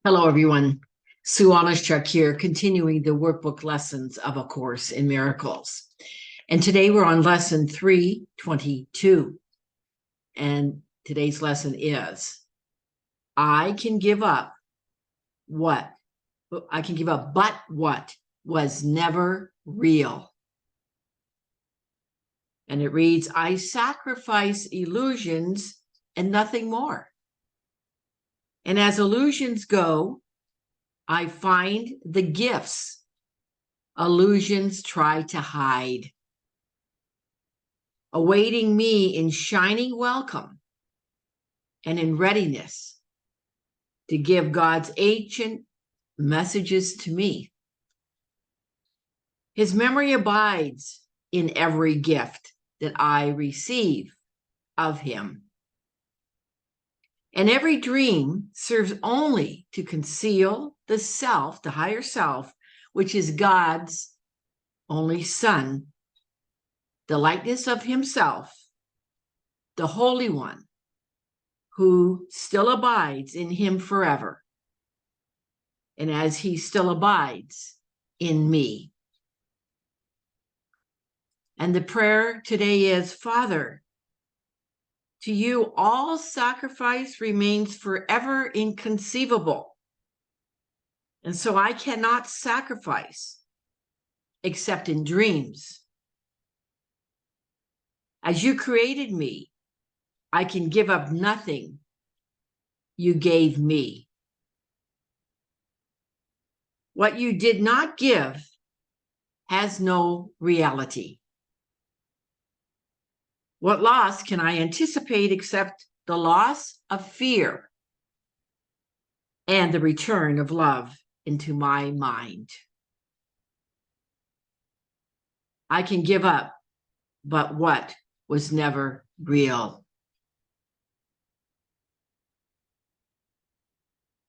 Hello, everyone. Sue.oneschuk here, continuing the workbook lessons of A Course in Miracles. And today we're on lesson 322. And today's lesson is, I can give up but what was never real. And it reads, I sacrifice illusions and nothing more. And as illusions go, I find the gifts illusions try to hide, awaiting me in shining welcome and in readiness to give God's ancient messages to me. His memory abides in every gift that I receive of him. And every dream serves only to conceal the self, the higher self, which is God's only Son, the likeness of himself, the Holy One, who still abides in him forever, and as he still abides in me. And the prayer today is, Father, to you all sacrifice remains forever inconceivable. And so I cannot sacrifice except in dreams. As you created me, I can give up nothing you gave me. What you did not give has no reality. What loss can I anticipate except the loss of fear and the return of love into my mind? I can give up, but what was never real.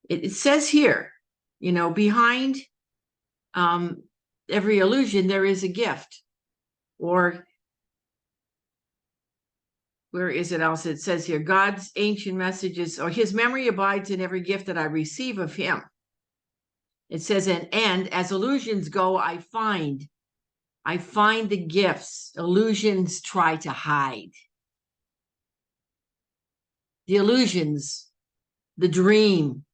It says here, behind every illusion, there is a gift. Or where is it else? It says here, God's ancient messages, or his memory abides in every gift that I receive of him. It says, and as illusions go, I find the gifts illusions try to hide. The illusions, the dream.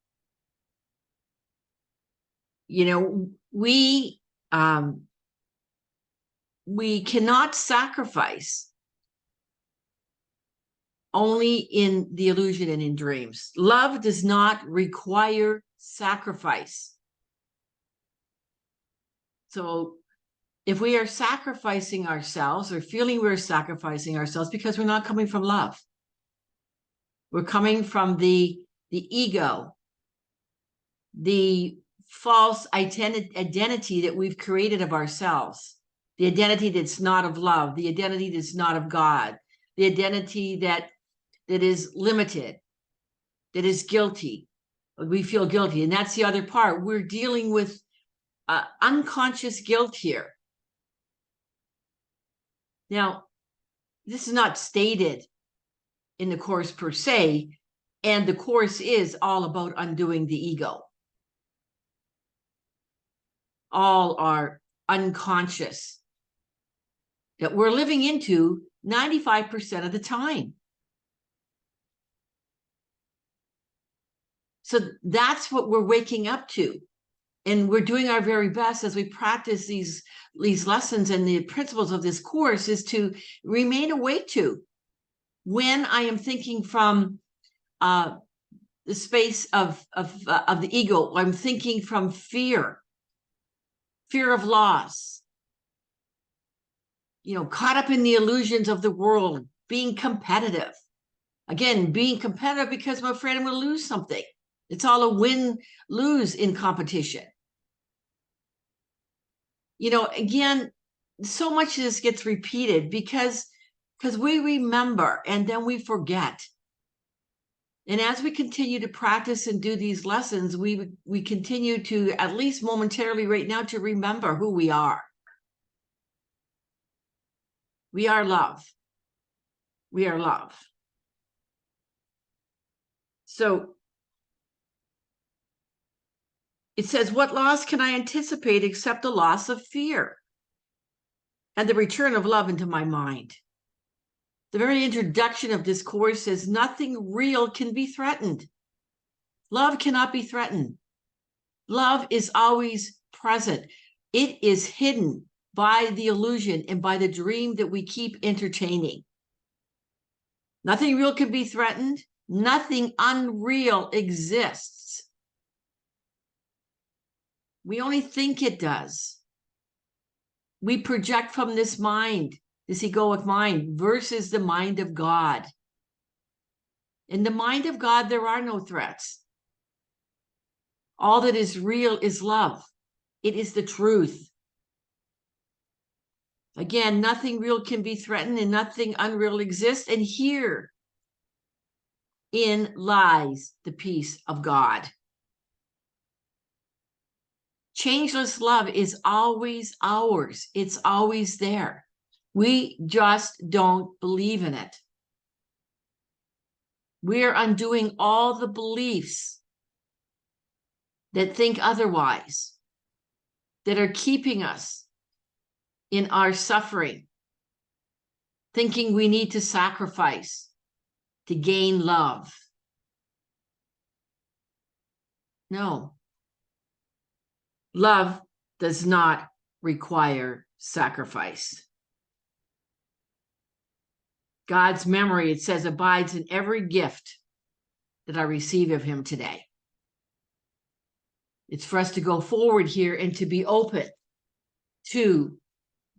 We cannot sacrifice only in the illusion and in dreams. Love does not require sacrifice. So if we are sacrificing ourselves or feeling we're sacrificing ourselves, because we're not coming from love. We're coming from the ego, the false identity that we've created of ourselves, the identity that's not of love, the identity that's not of God, the identity that is limited, that is guilty. We feel guilty. And that's the other part. We're dealing with unconscious guilt here. Now, this is not stated in the Course per se, and the Course is all about undoing the ego. All are unconscious that we're living into 95% of the time. So that's what we're waking up to. And we're doing our very best as we practice these lessons and the principles of this course is to remain awake to when I am thinking from the space of the ego. I'm thinking from fear of loss, caught up in the illusions of the world, being competitive. Again, being competitive because I'm afraid I'm going to lose something. It's all a win-lose in competition. Again, so much of this gets repeated because we remember and then we forget. And as we continue to practice and do these lessons, we continue to, at least momentarily right now, to remember who we are. We are love. We are love. So It says, what loss can I anticipate except the loss of fear and the return of love into my mind? The very introduction of this course says nothing real can be threatened. Love cannot be threatened. Love is always present. It is hidden by the illusion and by the dream that we keep entertaining. Nothing real can be threatened. Nothing unreal exists. We only think it does. We project from this mind, this egoic mind, versus the mind of God. In the mind of God, there are no threats. All that is real is love. It is the truth. Again, nothing real can be threatened and nothing unreal exists. And herein lies the peace of God. Changeless love is always ours. It's always there. We just don't believe in it. We're undoing all the beliefs that think otherwise, that are keeping us in our suffering, thinking we need to sacrifice to gain love. No. Love does not require sacrifice. God's memory, it says, abides in every gift that I receive of him today. It's for us to go forward here and to be open to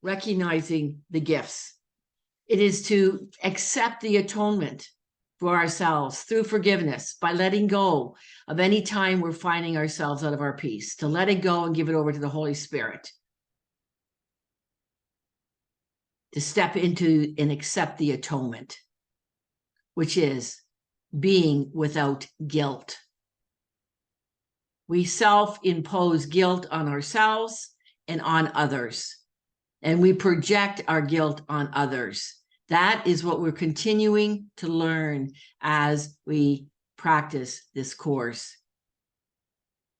recognizing the gifts. It is to accept the atonement for ourselves through forgiveness by letting go of any time we're finding ourselves out of our peace, to let it go and give it over to the Holy Spirit, to step into and accept the atonement, which is being without guilt. We self-impose guilt on ourselves and on others, and we project our guilt on others. That is what we're continuing to learn as we practice this course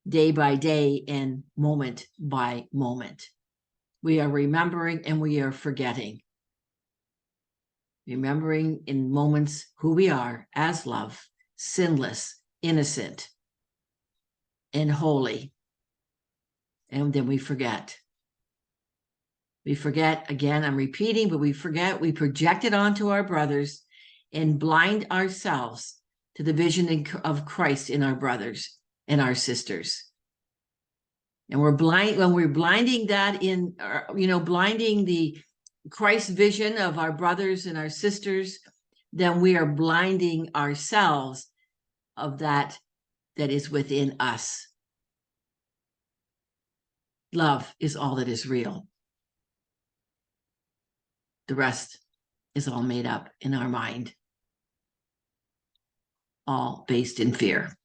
day by day and moment by moment. We are remembering and we are forgetting. Remembering in moments who we are as love, sinless, innocent, and holy. And then we forget. We forget, again, I'm repeating, but we forget, we project it onto our brothers and blind ourselves to the vision of Christ in our brothers and our sisters. And we're blind, when we're blinding that in, blinding the Christ vision of our brothers and our sisters, then we are blinding ourselves of that is within us. Love is all that is real. The rest is all made up in our mind, all based in fear.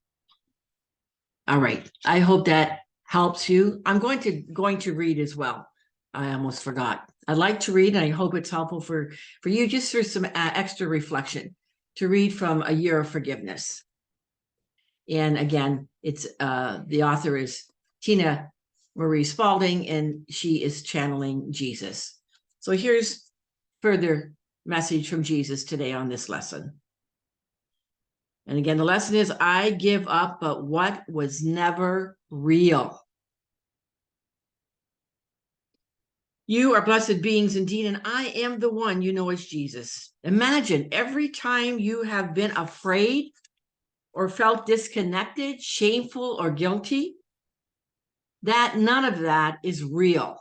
All right. I hope that helps you. I'm going to read as well. I almost forgot. I like to read, and I hope it's helpful for you, just for some extra reflection, to read from A Year of Forgiveness. And again, it's the author is Tina Marie Spalding, and she is channeling Jesus. So here's further message from Jesus today on this lesson. And again, the lesson is, I give up, but what was never real. You are blessed beings indeed, and I am the one you know as Jesus. Imagine every time you have been afraid or felt disconnected, shameful, or guilty, that none of that is real.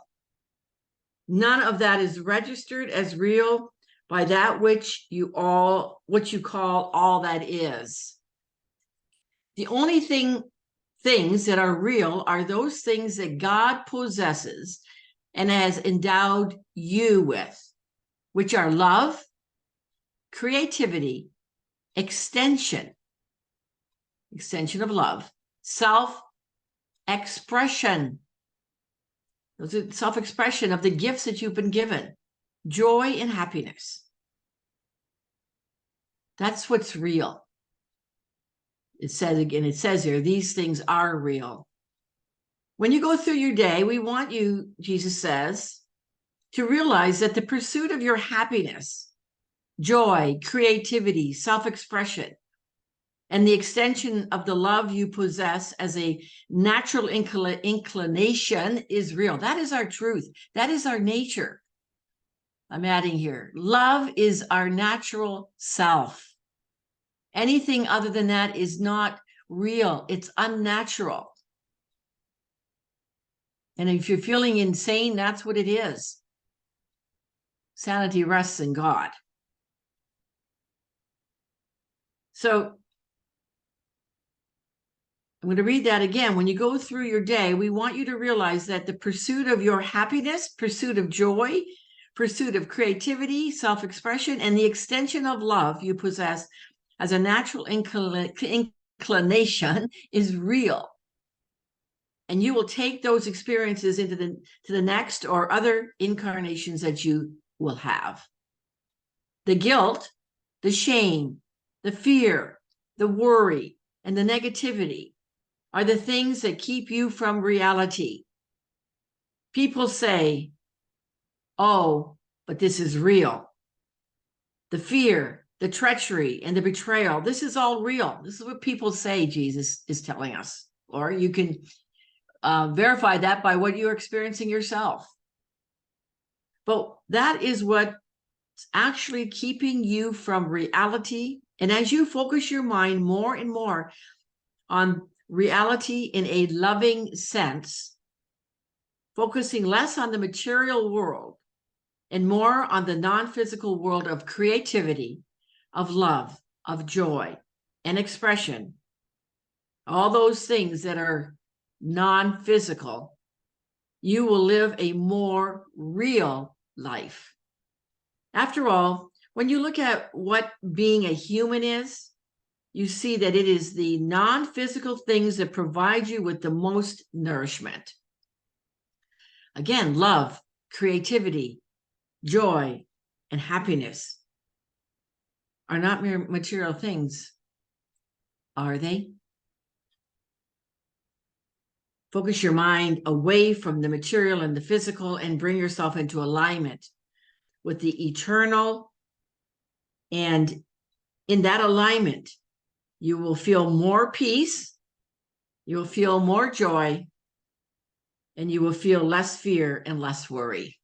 None of that is registered as real by that which you call all that is. The only things that are real are those things that God possesses and has endowed you with, which are love, creativity, extension of love, self-expression. Those are self-expression of the gifts that you've been given, joy and happiness. That's what's real. It says here, these things are real. When you go through your day, we want you, Jesus says, to realize that the pursuit of your happiness, joy, creativity, self-expression, and the extension of the love you possess as a natural inclination is real. That is our truth. That is our nature. I'm adding here. Love is our natural self. Anything other than that is not real. It's unnatural. And if you're feeling insane, that's what it is. Sanity rests in God. So I'm going to read that again. When you go through your day, we want you to realize that the pursuit of your happiness, pursuit of joy, pursuit of creativity, self-expression, and the extension of love you possess as a natural inclination is real. And you will take those experiences into the next or other incarnations that you will have. The guilt, the shame, the fear, the worry, and the negativity are the things that keep you from reality. People say, oh, but this is real. The fear, the treachery, and the betrayal, this is all real. This is what people say Jesus is telling us. Or you can verify that by what you're experiencing yourself. But that is what's actually keeping you from reality. And as you focus your mind more and more on reality in a loving sense, focusing less on the material world and more on the non-physical world of creativity, of love, of joy, and expression, all those things that are non-physical, you will live a more real life. After all, when you look at what being a human is, you see that it is the non-physical things that provide you with the most nourishment. Again, love, creativity, joy, and happiness are not mere material things, are they? Focus your mind away from the material and the physical and bring yourself into alignment with the eternal. And in that alignment, you will feel more peace, you will feel more joy, and you will feel less fear and less worry.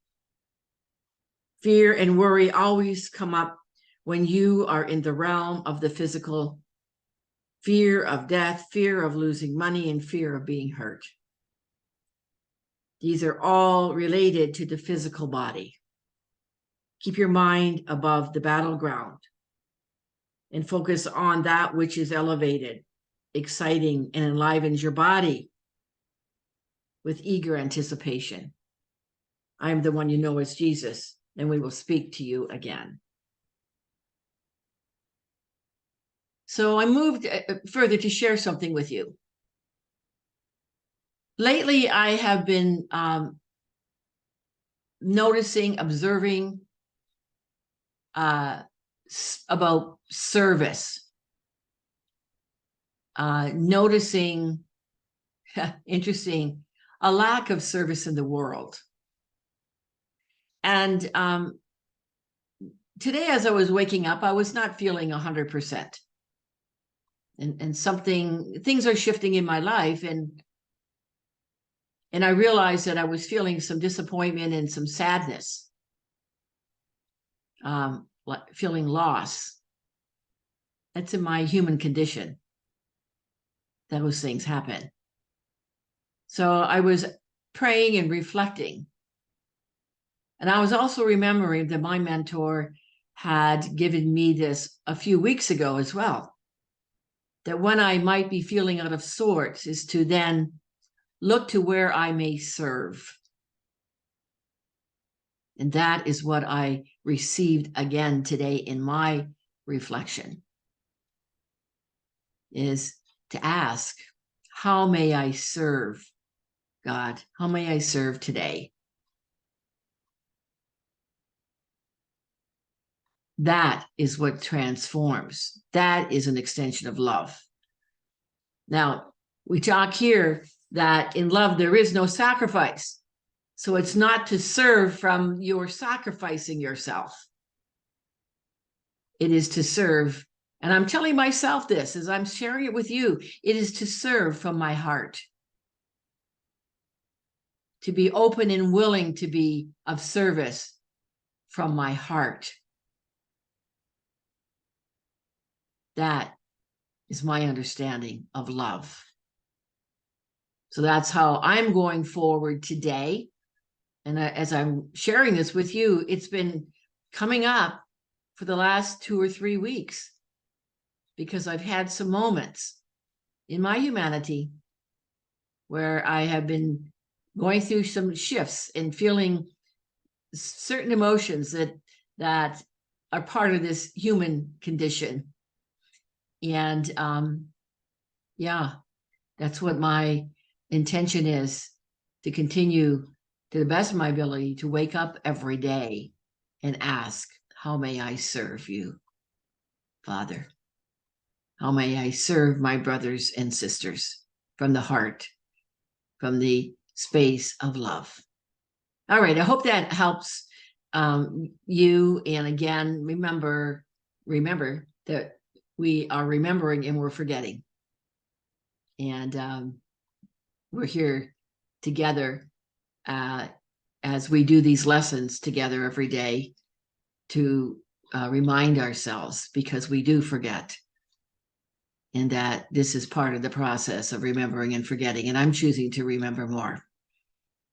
Fear and worry always come up when you are in the realm of the physical. Fear of death, fear of losing money, and fear of being hurt. These are all related to the physical body. Keep your mind above the battleground and focus on that which is elevated, exciting, and enlivens your body with eager anticipation. I am the one you know as Jesus, and we will speak to you again. So I moved further to share something with you. Lately, I have been noticing, observing about service, noticing, interesting, a lack of service in the world. And today, as I was waking up, I was not feeling 100%. And things are shifting in my life, and I realized that I was feeling some disappointment and some sadness, feeling loss. That's in my human condition. Those things happen. So I was praying and reflecting. And I was also remembering that my mentor had given me this a few weeks ago as well. That when I might be feeling out of sorts is to then look to where I may serve. And that is what I received again today in my reflection, is to ask, how may I serve God? How may I serve today? That is what transforms. That is an extension of love. Now, we talk here that in love, there is no sacrifice. So it's not to serve from your sacrificing yourself. It is to serve. And I'm telling myself this as I'm sharing it with you. It is to serve from my heart. To be open and willing to be of service from my heart. That is my understanding of love. So that's how I'm going forward today. And as I'm sharing this with you, it's been coming up for the last 2 or 3 weeks because I've had some moments in my humanity where I have been going through some shifts and feeling certain emotions that are part of this human condition. And yeah, that's what my intention is, to continue to the best of my ability to wake up every day and ask, how may I serve you, Father? How may I serve my brothers and sisters from the heart, from the space of love? All right, I hope that helps you. And again, remember that we are remembering and we're forgetting. And we're here together as we do these lessons together every day to remind ourselves, because we do forget. And that this is part of the process of remembering and forgetting. And I'm choosing to remember more.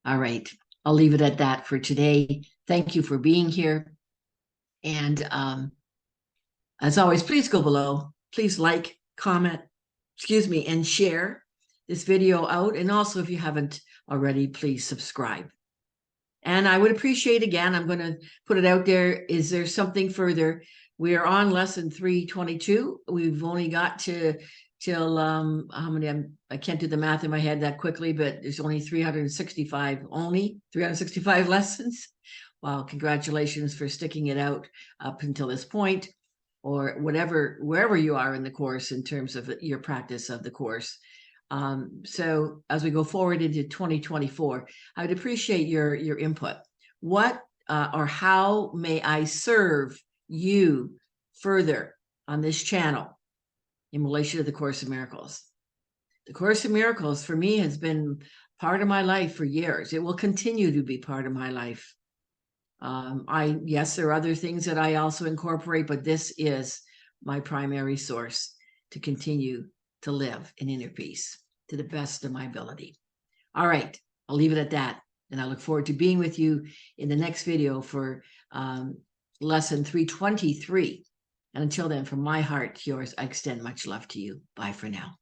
All right, I'll leave it at that for today. Thank you for being here. And as always, please go below. Please like, comment, and share this video out. And also, if you haven't already, please subscribe. And I would appreciate, again, I'm going to put it out there, is there something further? We are on lesson 322. We've only got till how many? I can't do the math in my head that quickly, but there's only 365 lessons. Wow, congratulations for sticking it out up until this point, or wherever you are in the course in terms of your practice of the course. So as we go forward into 2024, I would appreciate your input. What or how may I serve you further on this channel in relation to the Course in Miracles? The Course in Miracles for me has been part of my life for years. It will continue to be part of my life. Yes, there are other things that I also incorporate, but this is my primary source to continue to live in inner peace to the best of my ability. All right, I'll leave it at that. And I look forward to being with you in the next video for lesson 323. And until then, from my heart to yours, I extend much love to you. Bye for now.